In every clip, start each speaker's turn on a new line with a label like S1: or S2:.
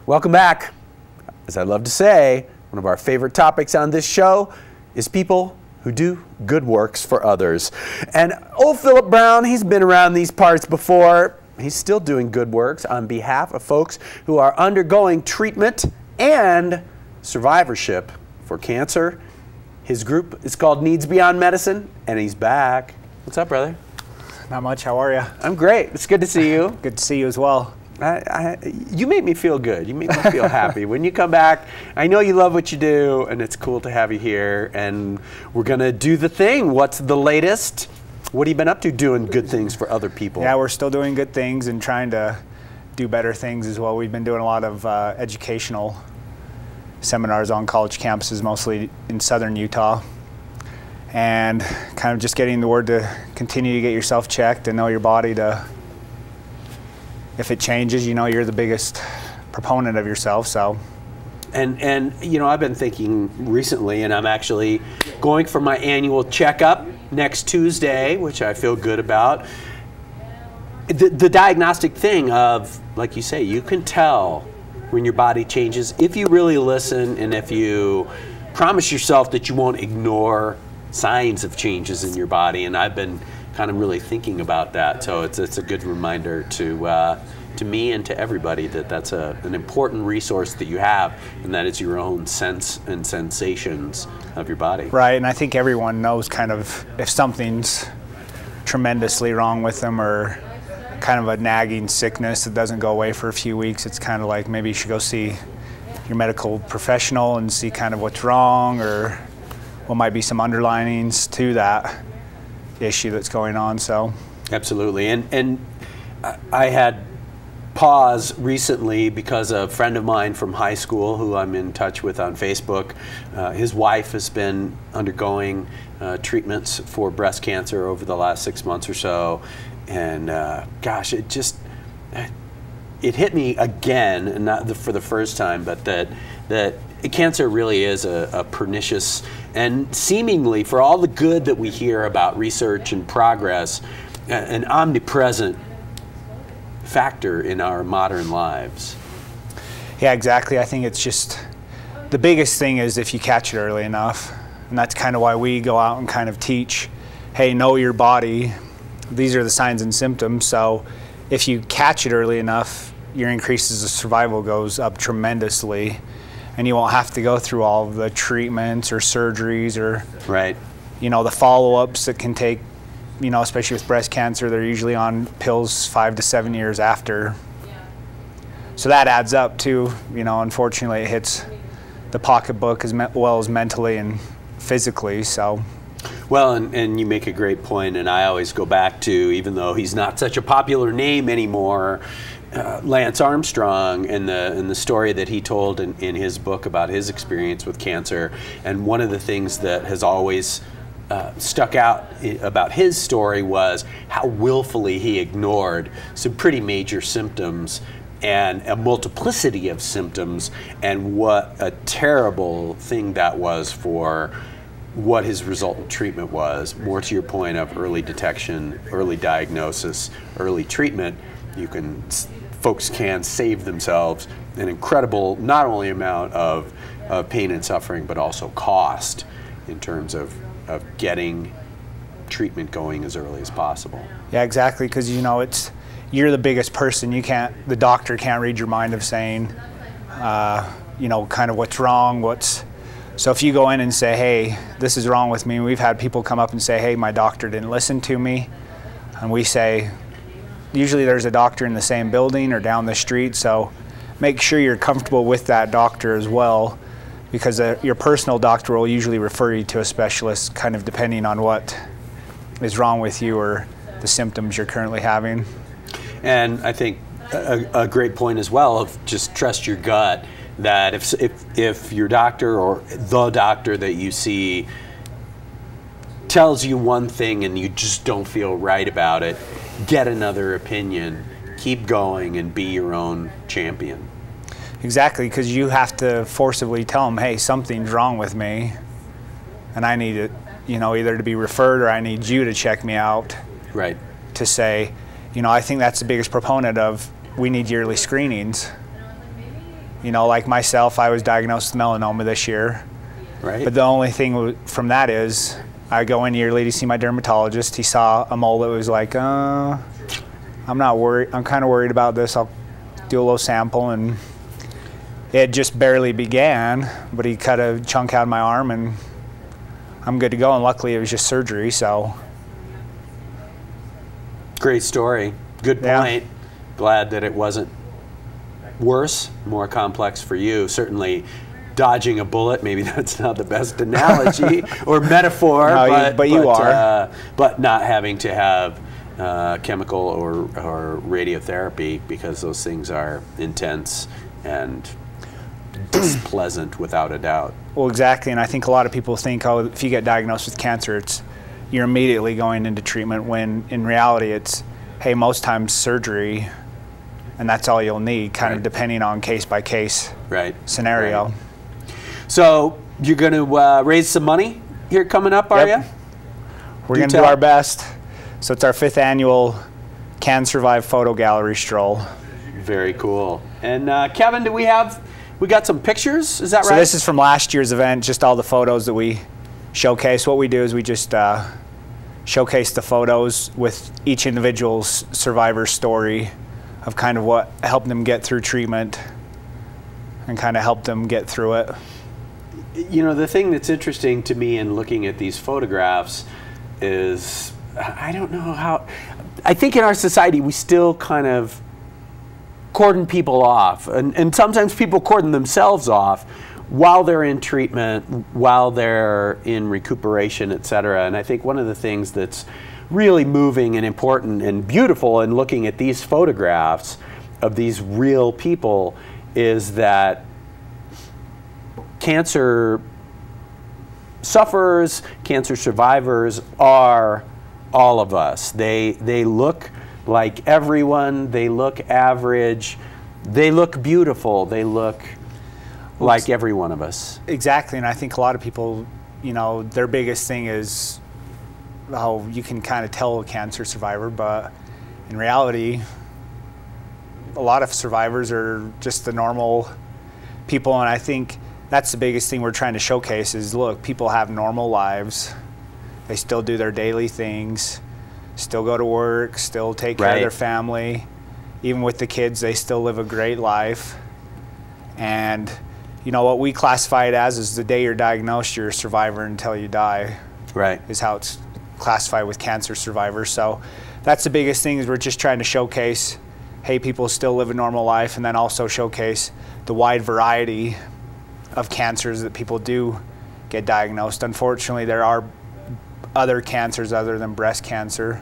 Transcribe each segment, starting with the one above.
S1: Welcome back. As I love to say, one of our favorite topics on this show is people who do good works for others. And old Philip Brown, he's been around these parts before. He's still doing good works on behalf of folks who are undergoing treatment and survivorship for cancer. His group is called Needs Beyond Medicine, and he's back. What's up, brother?
S2: Not much. How are you?
S1: I'm great. It's good to see you.
S2: Good to see you as well.
S1: You make me feel good. You make me feel happy. When you come back, I know you love what you do, and it's cool to have you here. And we're going to do the thing. What's the latest? What have you been up to doing good things for other people?
S2: Yeah, we're still doing good things and trying to do better things as well. We've been doing a lot of educational seminars on college campuses, mostly in southern Utah. And kind of just getting the word to continue to get yourself checked and know your body to... If it changes, you know you're the biggest proponent of yourself. So,
S1: and you know, I've been thinking recently, and I'm actually going for my annual checkup next Tuesday, which I feel good about. The diagnostic thing of, like you say, you can tell when your body changes if you really listen and if you promise yourself that you won't ignore signs of changes in your body. And I've been kind of really thinking about that, so it's a good reminder to me and to everybody that that's an important resource that you have, and that is your own sense and sensations of your body.
S2: Right, and I think everyone knows kind of if something's tremendously wrong with them or kind of a nagging sickness that doesn't go away for a few weeks. It's kind of like maybe you should go see your medical professional and see kind of what's wrong or what might be some underlinings to that issue that's going on. So
S1: absolutely. And I had pause recently because a friend of mine from high school who I'm in touch with on Facebook, his wife has been undergoing treatments for breast cancer over the last 6 months or so, and gosh, it hit me again, and not for the first time, but that cancer really is a pernicious, and seemingly, for all the good that we hear about research and progress, an omnipresent factor in our modern lives.
S2: Yeah, exactly. I think it's just, the biggest thing is if you catch it early enough, and that's kind of why we go out and kind of teach, hey, know your body. These are the signs and symptoms. So if you catch it early enough, your increases of survival goes up tremendously. And you won't have to go through all of the treatments or surgeries or,
S1: right,
S2: you know, the follow-ups that can take, you know, especially with breast cancer, they're usually on pills 5 to 7 years after. So that adds up too. You know, unfortunately, it hits the pocketbook as well as mentally and physically. So.
S1: Well, and you make a great point, and I always go back to, even though he's not such a popular name anymore, Lance Armstrong and the story that he told in his book about his experience with cancer. And one of the things that has always stuck out about his story was how willfully he ignored some pretty major symptoms and a multiplicity of symptoms, and what a terrible thing that was for what his resultant treatment was. More to your point of early detection, early diagnosis, early treatment, folks can save themselves an incredible, not only amount of pain and suffering, but also cost in terms of getting treatment going as early as possible.
S2: Yeah, exactly, because you know you're the biggest person. The doctor can't read your mind of saying, you know, kind of what's wrong, so if you go in and say, hey, this is wrong with me, we've had people come up and say, hey, my doctor didn't listen to me, and we say, usually there's a doctor in the same building or down the street, so make sure you're comfortable with that doctor as well, because your personal doctor will usually refer you to a specialist kind of depending on what is wrong with you or the symptoms you're currently having.
S1: And I think a great point as well of just trust your gut, that if your doctor or the doctor that you see tells you one thing and you just don't feel right about it, get another opinion, keep going, and be your own champion.
S2: Exactly, because you have to forcibly tell them, hey, something's wrong with me, and I need it, you know, either to be referred or I need you to check me out.
S1: Right.
S2: To say, you know, I think that's the biggest proponent of, we need yearly screenings. You know, like myself, I was diagnosed with melanoma this year.
S1: Right.
S2: But the only thing from that is I go in yearly to see my dermatologist. He saw a mole that was like, I'm not worried. I'm kind of worried about this. I'll do a little sample. And it just barely began, but he cut a chunk out of my arm and I'm good to go. And luckily it was just surgery, so.
S1: Great story. Good point.
S2: Yeah.
S1: Glad that it wasn't worse, more complex for you. Certainly dodging a bullet, maybe that's not the best analogy or metaphor,
S2: no, but you are.
S1: But not having to have chemical or radiotherapy, because those things are intense and displeasant without a doubt.
S2: Well, exactly, and I think a lot of people think, oh, if you get diagnosed with cancer, you're immediately going into treatment, when in reality it's, hey, most times surgery, and that's all you'll need, kind of depending on case-by-case scenario.
S1: Right. So you're going to raise some money here coming up, are you?
S2: We're going to do our best. So it's our 5th annual canSURVIVE photo gallery stroll.
S1: Very cool. And Kevin, we got some pictures, is that right?
S2: So this is from last year's event, just all the photos that we showcase. What we do is we just showcase the photos with each individual's survivor's story of kind of what helped them get through treatment and kind of helped them get through it.
S1: You know, the thing that's interesting to me in looking at these photographs is, I don't know how, I think in our society we still kind of cordon people off, and sometimes people cordon themselves off while they're in treatment, while they're in recuperation, et cetera. And I think one of the things that's really moving and important and beautiful in looking at these photographs of these real people is that cancer sufferers, cancer survivors are all of us. They look like everyone, they look average, they look beautiful, they look like every one of us.
S2: Exactly, and I think a lot of people, you know, their biggest thing is how you can kind of tell a cancer survivor, but in reality, a lot of survivors are just the normal people, and I think that's the biggest thing we're trying to showcase is, look, people have normal lives. They still do their daily things, still go to work, still take care of their family. Even with the kids, they still live a great life. And you know, what we classify it as is the day you're diagnosed, you're a survivor until you die.
S1: Right.
S2: Is how it's classified with cancer survivors. So that's the biggest thing, is we're just trying to showcase, hey, people still live a normal life, and then also showcase the wide variety of cancers that people do get diagnosed. Unfortunately, there are other cancers other than breast cancer,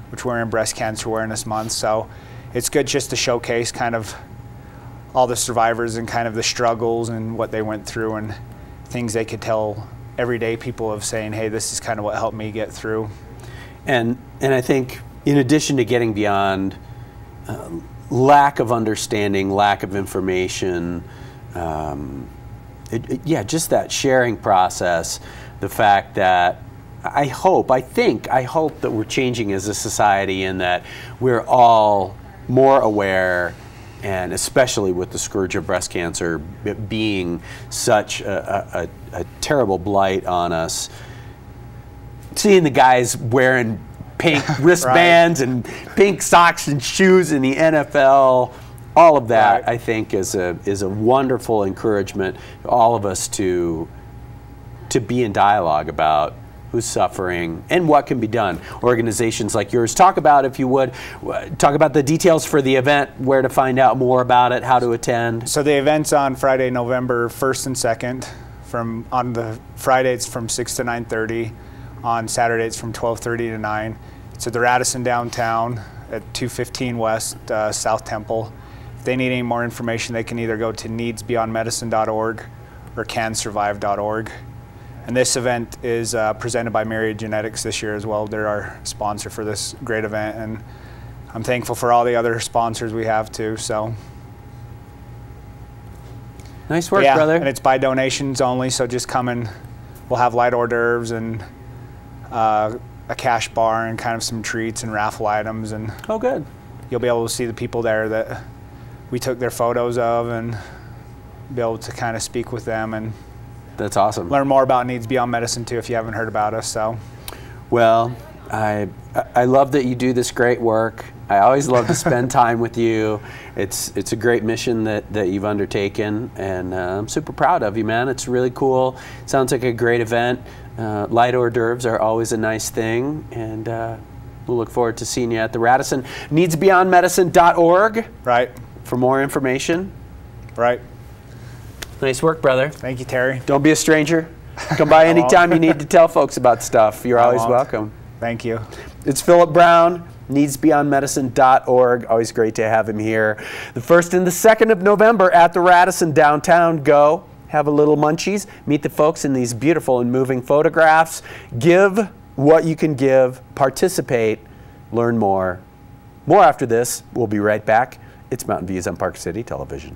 S2: which we're in Breast Cancer Awareness Month. So it's good just to showcase kind of all the survivors and kind of the struggles and what they went through and things they could tell everyday people of saying, hey, this is kind of what helped me get through. And
S1: I think in addition to getting beyond lack of understanding, lack of information, just that sharing process, the fact that I hope that we're changing as a society, and that we're all more aware, and especially with the scourge of breast cancer being such a terrible blight on us, seeing the guys wearing pink wristbands and pink socks and shoes in the NFL, all of that I think is a wonderful encouragement to all of us to be in dialogue about who's suffering and what can be done. Organizations like yours, talk about, if you would, talk about the details for the event, where to find out more about it, how to attend. So the event's on Friday, November 1st and 2nd. On the Friday it's from 6 to 9:30. On Saturday it's from 12:30 to 9. It's at the Radisson downtown at 215 West South Temple. If they need any more information, they can either go to needsbeyondmedicine.org or canSURVIVE.org. And this event is presented by Myriad Genetics this year as well. They're our sponsor for this great event, and I'm thankful for all the other sponsors we have too. So nice work, brother. And it's by donations only, so just come and we'll have light hors d'oeuvres and a cash bar and kind of some treats and raffle items. And you'll be able to see the people there that we took their photos of, and
S2: be able to kind of speak with them and
S1: That's awesome.
S2: learn more about Needs Beyond Medicine too, if you haven't heard about us. So,
S1: well, I love that you do this great work. I always love to spend time with you. It's a great mission that you've undertaken, and I'm super proud of you, man. It's really cool. Sounds like a great event. Light hors d'oeuvres are always a nice thing, and we'll look forward to seeing you at the Radisson. Needsbeyondmedicine.org.
S2: right.
S1: For more information.
S2: Right.
S1: Nice work, brother.
S2: Thank you, Terry.
S1: Don't be a stranger. Come by anytime you need to tell folks about stuff. You're always welcome.
S2: Thank you.
S1: It's Philip Brown, needsbeyondmedicine.org. Always great to have him here. The 1st and the 2nd of November at the Radisson downtown. Go, have a little munchies, meet the folks in these beautiful and moving photographs. Give what you can give, participate, learn more. More after this. We'll be right back. It's Mountain Views on Park City Television.